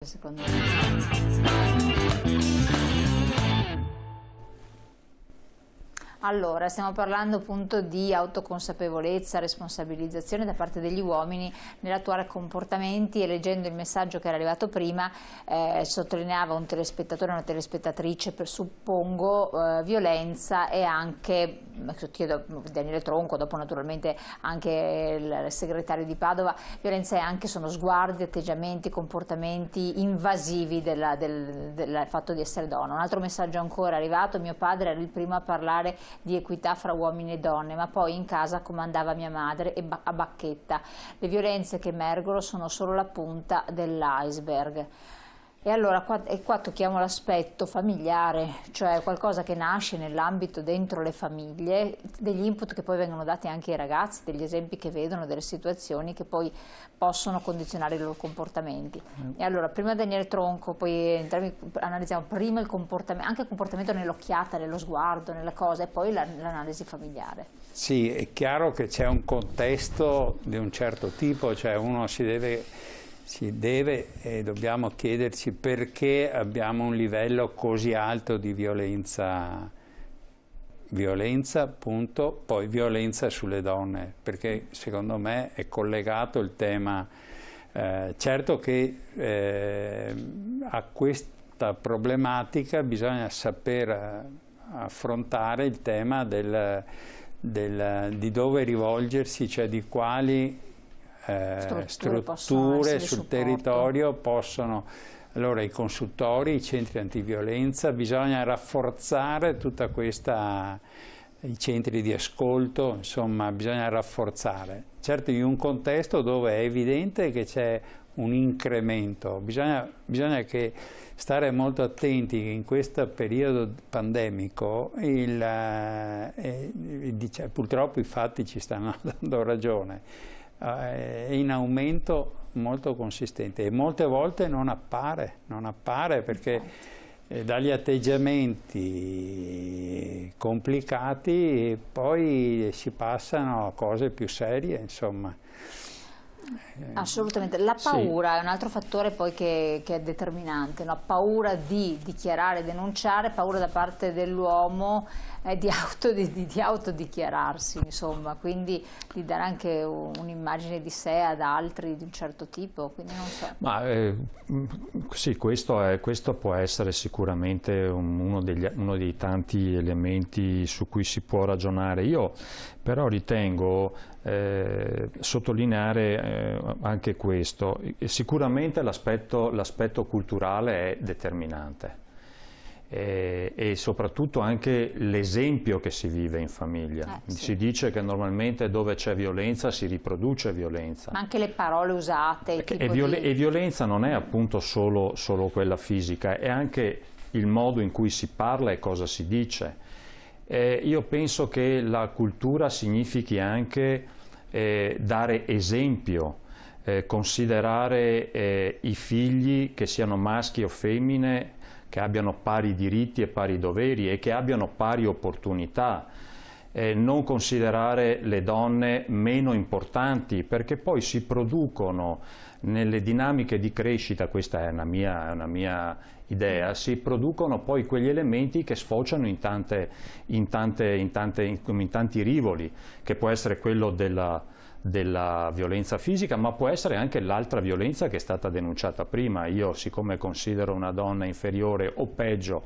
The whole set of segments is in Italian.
Secondo me. Allora, stiamo parlando appunto di autoconsapevolezza, responsabilizzazione da parte degli uomini nell'attuare comportamenti, e leggendo il messaggio che era arrivato prima sottolineava un telespettatore, una telespettatrice, suppongo, violenza e anche, chiedo Daniele Tronco, dopo naturalmente anche il segretario di Padova, violenza e anche sono sguardi, atteggiamenti, comportamenti invasivi del fatto di essere donna. Un altro messaggio ancora arrivato: mio padre era il primo a parlare di equità fra uomini e donne, ma poi in casa comandava mia madre a bacchetta. Le violenze che emergono sono solo la punta dell'iceberg. E allora qua tocchiamo l'aspetto familiare, cioè qualcosa che nasce nell'ambito dentro le famiglie, degli input che poi vengono dati anche ai ragazzi, degli esempi che vedono, delle situazioni che poi possono condizionare i loro comportamenti. E allora prima Daniele Tronco, poi analizziamo prima il comportamento, anche il comportamento nell'occhiata, nello sguardo, nella cosa, e poi l'analisi familiare. Sì, è chiaro che c'è un contesto di un certo tipo, cioè uno si deve e dobbiamo chiederci perché abbiamo un livello così alto di violenza, appunto, poi violenza sulle donne, perché secondo me è collegato il tema, certo che a questa problematica bisogna saper affrontare il tema di dove rivolgersi, cioè di quali strutture sul territorio possono. Allora i consultori, i centri antiviolenza, bisogna rafforzare tutta questa, i centri di ascolto, insomma bisogna rafforzare. Certo, in un contesto dove è evidente che c'è un incremento, bisogna che stare molto attenti che in questo periodo pandemico purtroppo i fatti ci stanno dando ragione. È in aumento molto consistente e molte volte non appare perché dagli atteggiamenti complicati poi si passano a cose più serie, insomma. Assolutamente, la paura è un altro fattore poi che è determinante, la paura di dichiarare, denunciare, paura da parte dell'uomo di autodichiararsi, insomma, quindi di dare anche un'immagine di sé ad altri di un certo tipo, quindi non so. Ma, sì, questo può essere sicuramente uno dei tanti elementi su cui si può ragionare. Io però ritengo sottolineare anche questo. Sicuramente l'aspetto culturale è determinante. E soprattutto anche l'esempio che si vive in famiglia. Sì. Si dice che normalmente dove c'è violenza si riproduce violenza. Ma anche le parole usate. E violenza non è appunto solo quella fisica, è anche il modo in cui si parla e cosa si dice. Io penso che la cultura significhi anche dare esempio, considerare i figli, che siano maschi o femmine, che abbiano pari diritti e pari doveri e che abbiano pari opportunità, non considerare le donne meno importanti, perché poi si producono nelle dinamiche di crescita, questa è una mia idea, si producono poi quegli elementi che sfociano in tanti rivoli, che può essere quello della violenza fisica, ma può essere anche l'altra violenza che è stata denunciata prima. Io, siccome considero una donna inferiore o peggio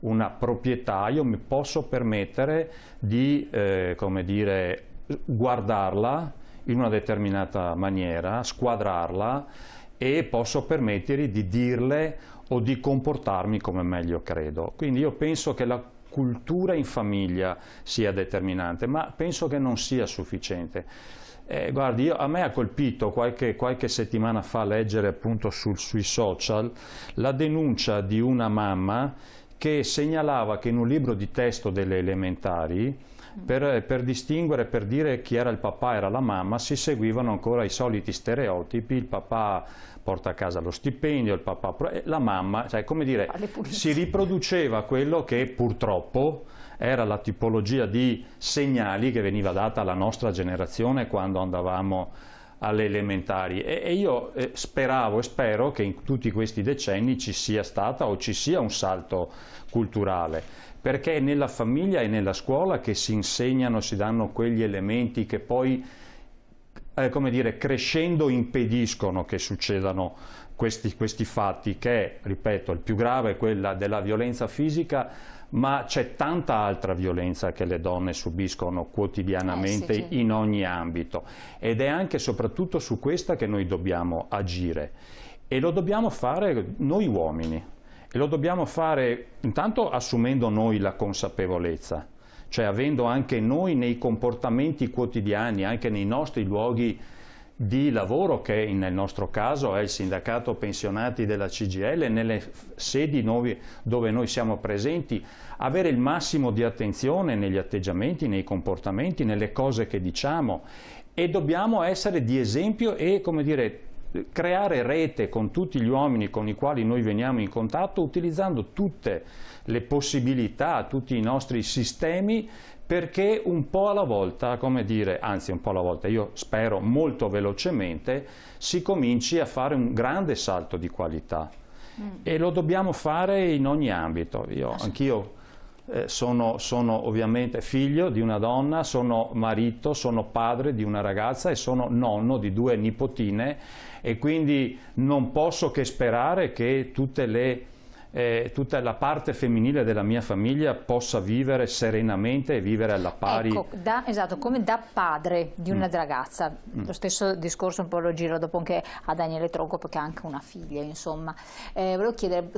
una proprietà, io mi posso permettere di come dire, guardarla in una determinata maniera, squadrarla, e posso permettere di dirle o di comportarmi come meglio credo. Quindi io penso che la cultura in famiglia sia determinante, ma penso che non sia sufficiente. Guardi, a me ha colpito qualche settimana fa leggere appunto sui social la denuncia di una mamma che segnalava che in un libro di testo delle elementari, per distinguere, per dire chi era il papà e era la mamma, si seguivano ancora i soliti stereotipi: il papà porta a casa lo stipendio, il papà, la mamma, cioè, come dire, si riproduceva quello che purtroppo era la tipologia di segnali che veniva data alla nostra generazione quando andavamo alle elementari, e io speravo e spero che in tutti questi decenni ci sia stata o ci sia un salto culturale, perché è nella famiglia e nella scuola che si insegnano, si danno quegli elementi che poi, come dire, crescendo impediscono che succedano questi fatti, che, ripeto, il più grave è quella della violenza fisica, ma c'è tanta altra violenza che le donne subiscono quotidianamente sì, sì. in ogni ambito, ed è anche e soprattutto su questa che noi dobbiamo agire, e lo dobbiamo fare noi uomini, e lo dobbiamo fare intanto assumendo noi la consapevolezza, cioè avendo anche noi nei comportamenti quotidiani, anche nei nostri luoghi di lavoro, che nel nostro caso è il sindacato pensionati della CGIL, nelle sedi dove noi siamo presenti, avere il massimo di attenzione negli atteggiamenti, nei comportamenti, nelle cose che diciamo, e dobbiamo essere di esempio e, come dire, creare rete con tutti gli uomini con i quali noi veniamo in contatto, utilizzando tutte le possibilità, tutti i nostri sistemi, perché un po' alla volta, come dire, anzi un po' alla volta, io spero molto velocemente, si cominci a fare un grande salto di qualità. E lo dobbiamo fare in ogni ambito. Anch'io sono ovviamente figlio di una donna, sono marito, sono padre di una ragazza e sono nonno di 2 nipotine, e quindi non posso che sperare che tutta la parte femminile della mia famiglia possa vivere serenamente e vivere alla pari. Ecco, esatto, come da padre di una ragazza, lo stesso discorso un po' lo giro dopo anche a Daniele Tronco, perché ha anche una figlia, insomma. Volevo chiedere,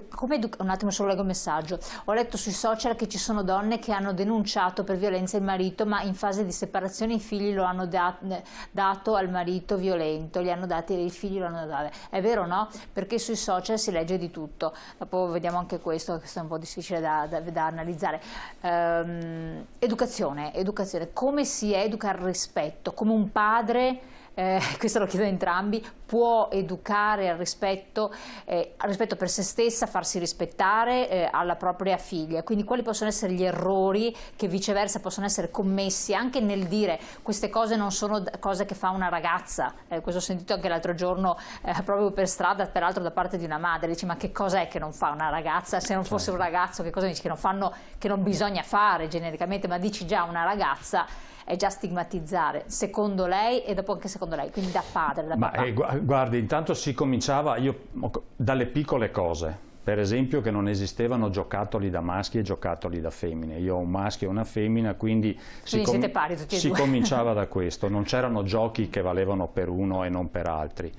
un attimo solo leggo il messaggio, ho letto sui social che ci sono donne che hanno denunciato per violenza il marito, ma in fase di separazione i figli lo hanno dato al marito violento, li hanno dati e i figli lo hanno dato. È vero, no? Perché sui social si legge di tutto, dopo vediamo anche questo, che è un po' difficile da analizzare. Educazione, come si educa al rispetto? Come un padre, questo lo chiedo a entrambi, può educare al rispetto per se stessa, farsi rispettare alla propria figlia? Quindi quali possono essere gli errori che viceversa possono essere commessi anche nel dire queste cose non sono cose che fa una ragazza? Questo ho sentito anche l'altro giorno proprio per strada, peraltro da parte di una madre, dice: ma che cosa è che non fa una ragazza? Se non fosse un ragazzo, che cosa dici che non bisogna fare genericamente, ma dici già una ragazza è già stigmatizzare, secondo lei, e dopo anche secondo lei, quindi da padre, da papà. Guardi, intanto si cominciava dalle piccole cose, per esempio che non esistevano giocattoli da maschi e giocattoli da femmine. Io ho un maschio e una femmina, quindi siete pari tutti e si due. cominciava da questo, non c'erano giochi che valevano per uno e non per altri.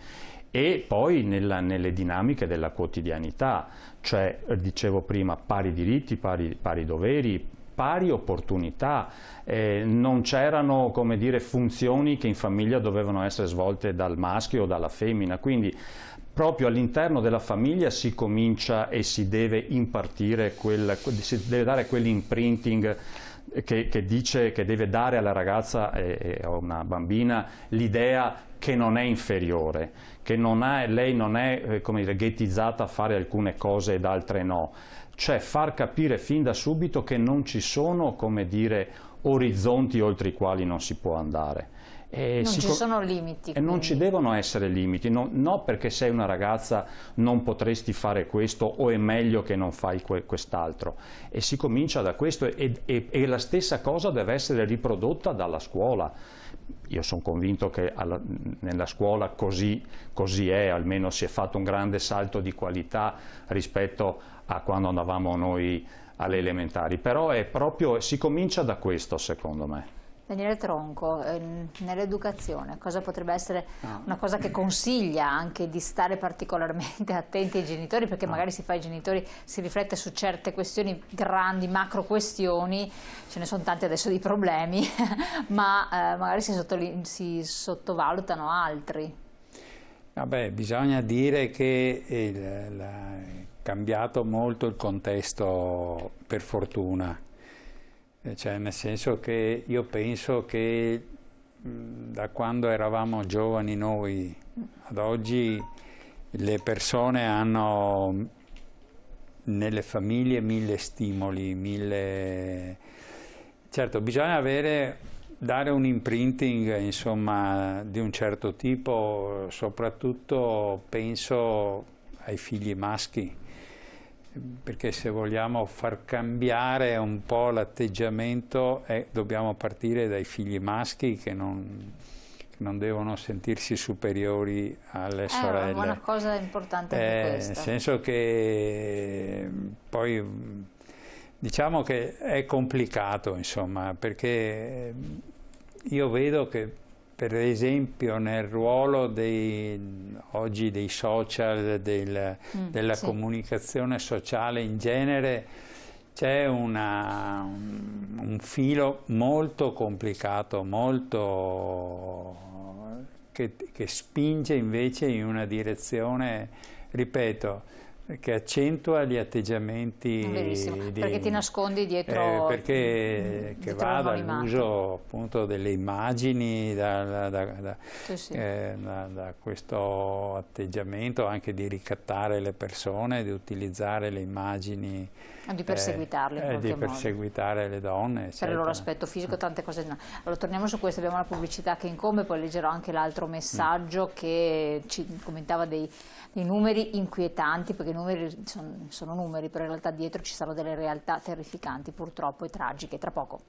E poi nelle dinamiche della quotidianità, cioè, dicevo prima, pari diritti, pari doveri, pari opportunità, non c'erano, come dire, funzioni che in famiglia dovevano essere svolte dal maschio o dalla femmina, quindi proprio all'interno della famiglia si comincia e si deve impartire, si deve dare quell'imprinting che dice che deve dare alla ragazza e a una bambina l'idea che non è inferiore, che lei non è, come dire, ghettizzata a fare alcune cose ed altre no. Cioè far capire fin da subito che non ci sono, come dire, orizzonti oltre i quali non si può andare. Non ci sono limiti. E non ci devono essere limiti, no, perché sei una ragazza non potresti fare questo o è meglio che non fai quest'altro. E si comincia da questo, e la stessa cosa deve essere riprodotta dalla scuola. Io sono convinto che nella scuola così è, almeno si è fatto un grande salto di qualità rispetto a quando andavamo noi alle elementari, però si comincia da questo, secondo me. Daniele Tronco, nell'educazione cosa potrebbe essere una cosa che consiglia anche di stare particolarmente attenti ai genitori, perché magari si fa ai genitori, si riflette su certe questioni, grandi macro questioni, ce ne sono tanti adesso di problemi, ma magari si sottovalutano altri. Vabbè, bisogna dire che è cambiato molto il contesto, per fortuna. Cioè, nel senso che io penso che da quando eravamo giovani noi ad oggi le persone hanno nelle famiglie 1000 stimoli, certo bisogna avere dare un imprinting, insomma, di un certo tipo, soprattutto penso ai figli maschi, perché se vogliamo far cambiare un po' l'atteggiamento dobbiamo partire dai figli maschi che non devono sentirsi superiori alle sorelle. È una buona cosa importante anche questa. Nel senso che poi diciamo che è complicato, insomma, perché io vedo che per esempio nel ruolo oggi dei social, della sì, comunicazione sociale in genere, c'è un filo molto complicato, che spinge invece in una direzione, ripeto, che accentua gli atteggiamenti perché ti nascondi dietro che va dall'uso appunto delle immagini, da questo atteggiamento anche di ricattare le persone, di utilizzare le immagini, di perseguitarle in qualche di modo, perseguitare le donne, eccetera. Per il loro aspetto fisico, tante cose. Allora torniamo su questo, abbiamo la pubblicità che incombe, poi leggerò anche l'altro messaggio che ci commentava dei numeri inquietanti, perché i numeri sono numeri, però in realtà dietro ci sono delle realtà terrificanti purtroppo e tragiche. Tra poco.